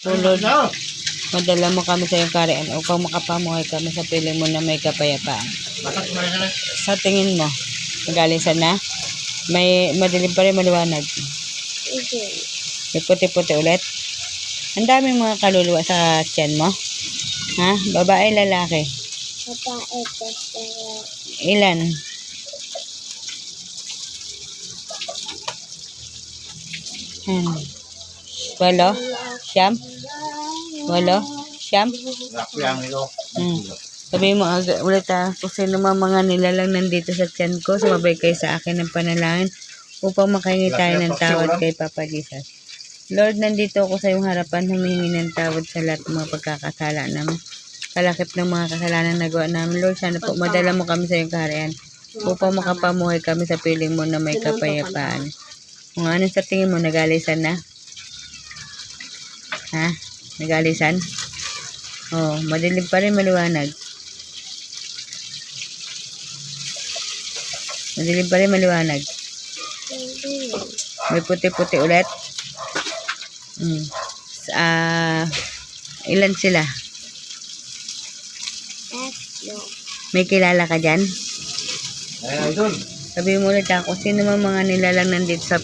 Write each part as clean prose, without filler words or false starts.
O Lord, madala mo kami sa iyong kaharian upang makapamuhay kami sa piling mo na may kapayapaan. Sa tingin mo, magaling sana? May madilim pa rin maliwanag. May puti-puti ulit. Ang daming mga kaluluwa sa tiyan mo. Ha? Babae, lalaki? Babae, Ilan? Walo? Siyam? Walo? Siyam? Sabihin mo ulit kung sino mga nilalang nandito sa tiyan ko, sumabay kayo sa akin ng panalangin upang makahingi tayo ng tawad kay Papa Jesus. Lord, nandito ako sa iyong harapan, humihingi ng tawad sa lahat ng mga pagkakasala namin. Kalakip ng mga kasalanan na nagawa namin. Lord, sana po madala mo kami sa iyong kaharian upang makapamuhay kami sa piling mo na may kapayapaan. Kung ano sa tingin mo, nagalisan na? Ha? Nagalisan? Oh, madilim pa rin maliwanag. Madilim pa rin maliwanag. May puti-puti ulit. Ilan sila? May kilala ka dyan? Sabi mo ulit kung sino mga nilalang nandito sa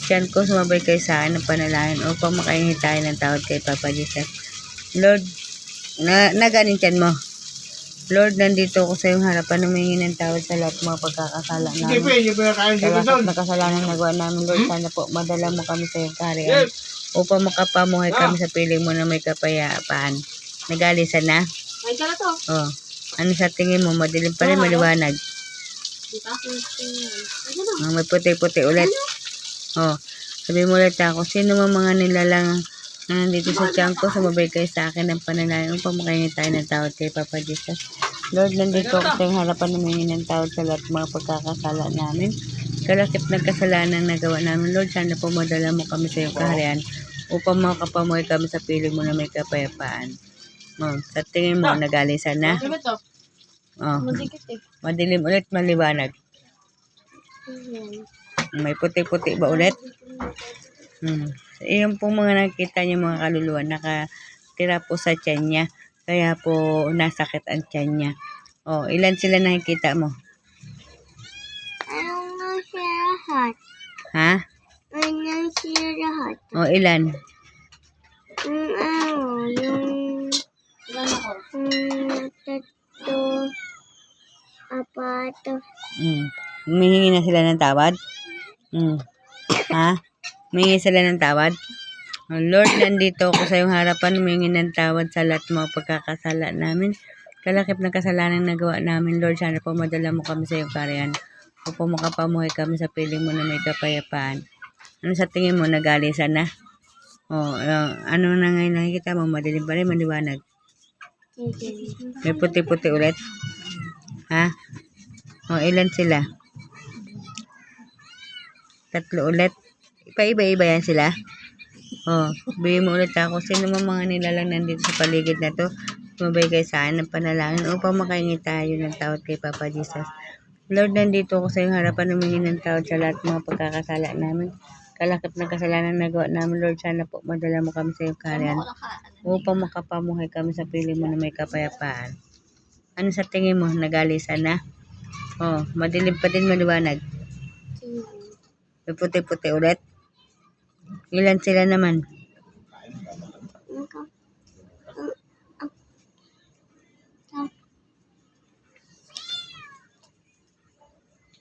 tiyan ko, sumabay kayo sa akin ng panalangin upang makahingi tayo ng tawad kay Papa Jesus. Lord, naganin tiyan mo. Lord, nandito ako sa iyong harapan, humingi ng tawad sa lahat mga pagkakasala namin. Sa lahat na kasalanan nagawa namin, Lord, sana po madala mo kami sa iyong kaharian upang makapamuhay kami sa piling mo na may kapayapaan. Nagalisan na? Oh. Ano sa tingin mo? Madilim pa rin maliwanag. May puti-puti ulit. Oh. Sabi mo ulit kung sino mga nilalang na nandito sa tiyan ko, sumabay kayo sa akin ng panalangin upang makahingi tayo ng tawad kay Papa Jesus. Lord, nandito ako sa iyong harapan, humingi ng tawad sa lahat mga pagkakasala namin. Kalakip ng kasalanan na gawa namin. Lord, sana po madala mo kami sa iyong kaharian upang makapamuhay kami sa piling mo na may kapayapaan. Oh, sa tingin mo, nagalisan na? Oh, madilim ulit, maliwanag. May puti-puti ba ulit? Iyon po mga nakita niyo mga kaluluwa, nakatira po sa tiyan niya. Kaya po nasakit ang tiyan niya. Oh, ilan sila nakikita mo? Ano nga siya lahat? Ha? Ano siya lahat? Oh, ilan? Tatlo, apat. Humihingi na sila ng tawad? Ha? Humihingi sila ng tawad? Oh, Lord, nandito ako sa iyong harapan, humingi ng tawad sa lahat ng mga pagkakasala namin. Kalakip ng kasalanan na gawa namin, Lord, sana po madala mo kami sa iyong kaharian upang makapamuhay kami sa piling mo na may kapayapaan. Ano sa tingin mo, nagalisan na? Oh, ano na ngayon nakikita mo? Madilim pa rin, maliwanag. May puti-puti ulit? Ha? Oh, ilan sila? Tatlo ulit? Paiba-iba yan sila? Oh, bigyan mo ulit ako. Sino mga nilalang nandito sa paligid na to? Sumabay kayo sa akin ng panalangin upang makahingi tayo ng tawad kay Papa Jesus. Lord, nandito ako sa iyong harapan, humingi ng tawad sa lahat ng mga pagkakasala namin. Kalakip ng kasalanan na gawa namin, Lord, sana po madala mo kami sa iyong kaharian upang makapamuhay kami sa piling mo na may kapayapaan. Ano sa tingin mo? Nagalisan na? Oh, madilim pa din maliwanag. May puti-puti ulit? Ilan sila naman?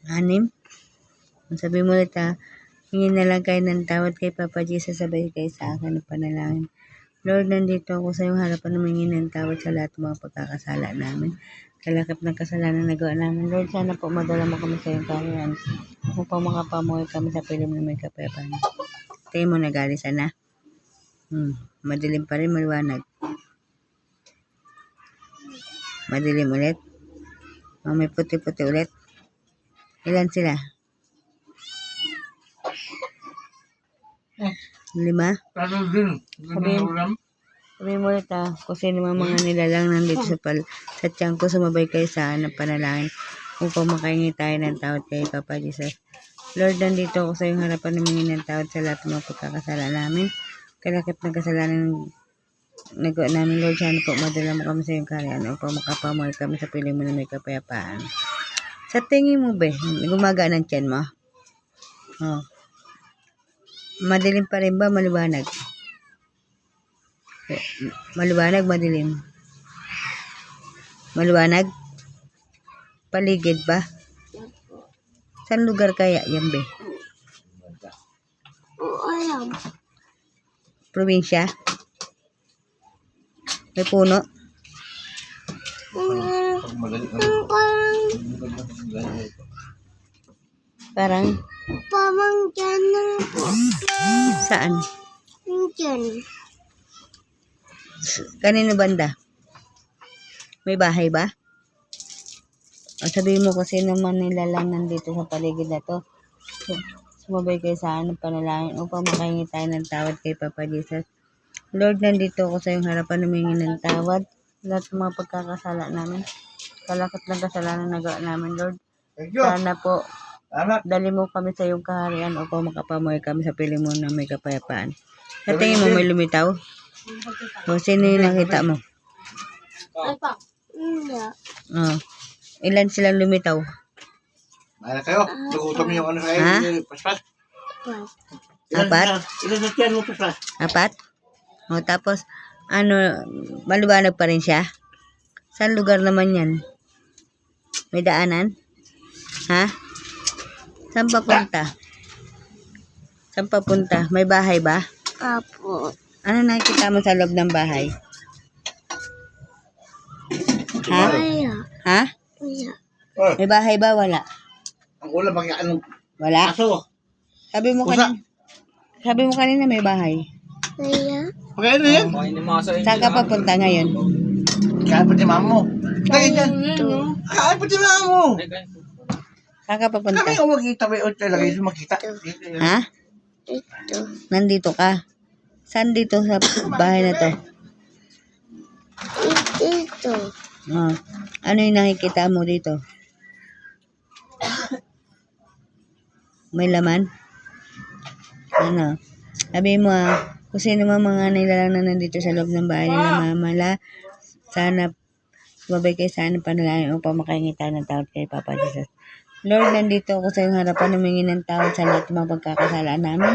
Anim? Sabi mo ulit hingin na lang kayo ng tawad kay Papa Jesus, sabay kayo sa akin ng panalangin. Lord, nandito ako sa iyong harapan, humingi ng tawad sa lahat ng mga pagkakasala namin. Kalakip ng kasalanan na gawa namin. Lord, sana po madala mo kami sa iyong kaharian upang makapamuhay kami sa piling na may kapayapaan. Tingin mo, nagalisan na? Madilim pa rin, maliwanag. Madilim ulit? Oh, may puti-puti ulit? Ilan sila? 5? Sabi mo ulit kung sino mga nilalang nandito sa tiyan ko, sumabay kayo sa akin ng panalangin upang makahingi tayo ng tawad kay Papa Jesus. Lord, nandito ako sa iyong harapan, humingi ng tawad sa lahat ng mga pagkakasala namin. Kalakip ng kasalanan nagawa namin, Lord, sana po madala mo kami sa iyong kaharian upang makapamoy kami sa piling mo na may kapayapaan. Sa tingin mo, be, gumagaan ang tiyan mo? Oh. Madilim pa rin ba? Maliwanag? Maliwanag, madilim. Maliwanag? Paligid ba? Saan lugar kaya yan, be? Alam. Probinsya? May puno? Parang? Pamangkin ng po. Saan? Diyan. Kanino banda? May bahay ba? O sabihin mo kasi naman nila lang nandito sa paligid na to. Sumabay kayo sa anong panalangin upang makahingi tayo ng tawad kay Papa Jesus. Lord, nandito ako sa iyong harapan humingi ng tawad. Lahat ng mga pagkakasala namin. Kalakot ng kasalanan na nagawa namin, Lord. Sana po, dali mo kami sa iyong kaharian upang makapamoy kami sa piling mo na may kapayapaan. Sa tingin mo may lumitaw? O sino yung nakita mo? Hindi. Oh. Ilan silang lumitaw? Mahal kayo. Lugutom yung ano Ha? kayo. Paspas. Apat? Ilan na tiyan mo, paspas? Apat? O tapos, maliwanag pa rin siya? Saan lugar naman yan? May daanan? Ha? Saan papunta? Saan papunta? May bahay ba? Apo. Ano nakikita mo sa loob ng bahay? Ha? Kaya. Ha? Kaya. Oh, May bahay ba? Wala. ang ulam bang anong Wala? aso? Sabi mo Pusa. kanina may bahay. Kaya. Pagkain na yan. Saan ka papunta ngayon? Kain pa di mama mo. Lagay dyan. Ito. Kain pa di mama mo. Saan ka papunta? Kami huwag itabi o lagay doon makita. Ha? Ito. Nandito ka? Saan dito sa bahay na to? Ito. Oh. Ano yung nakikita mo dito? May laman? Ano? Sabi mo kung sino mga nilalang na nandito sa loob ng bahay nila mamala, sana sumabay kayo sa anong panalangin upang makahingi tayo ng tawad kay Papa Jesus. Lord, nandito ako sa iyong harapan humingi ng tawad sa lahat ng mga pagkakasalaan namin.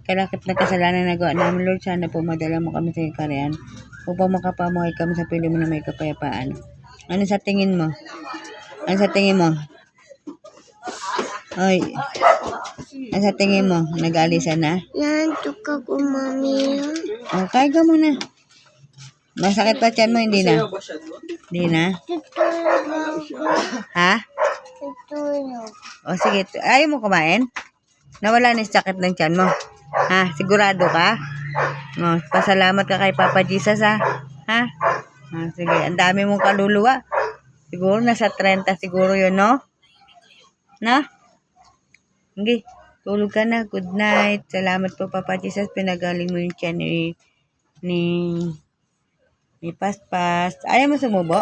Kalakip na kasalanan na nagawa namin, Lord, sana po madala mo kami sa iyong kaharian upang makapamuhay kami sa piling mo na may kapayapaan. Ano sa tingin mo? Ano sa tingin mo? Oy. Ano sa tingin mo? Nag-aalisa na? Nantok ako, mami. O, kaya ka muna. Masakit pa tiyan mo, hindi na? Hindi na? Tutulog ako. Ha? Tutulog. O, sige. Ayaw mo kumain? Nawala na yung sakit ng tiyan mo? Ha? Sigurado ka? O, pasalamat ka kay Papa Jesus, ha? Ha? O, sige. Ang dami mong kaluluwa. Siguro nasa 30 siguro yun, no? Na? Sige. Tulog ka na. Good night. Salamat po, Papa Jesus. Pinagaling mo yung tiyan ni Paspas. Ayaw mo sumubo?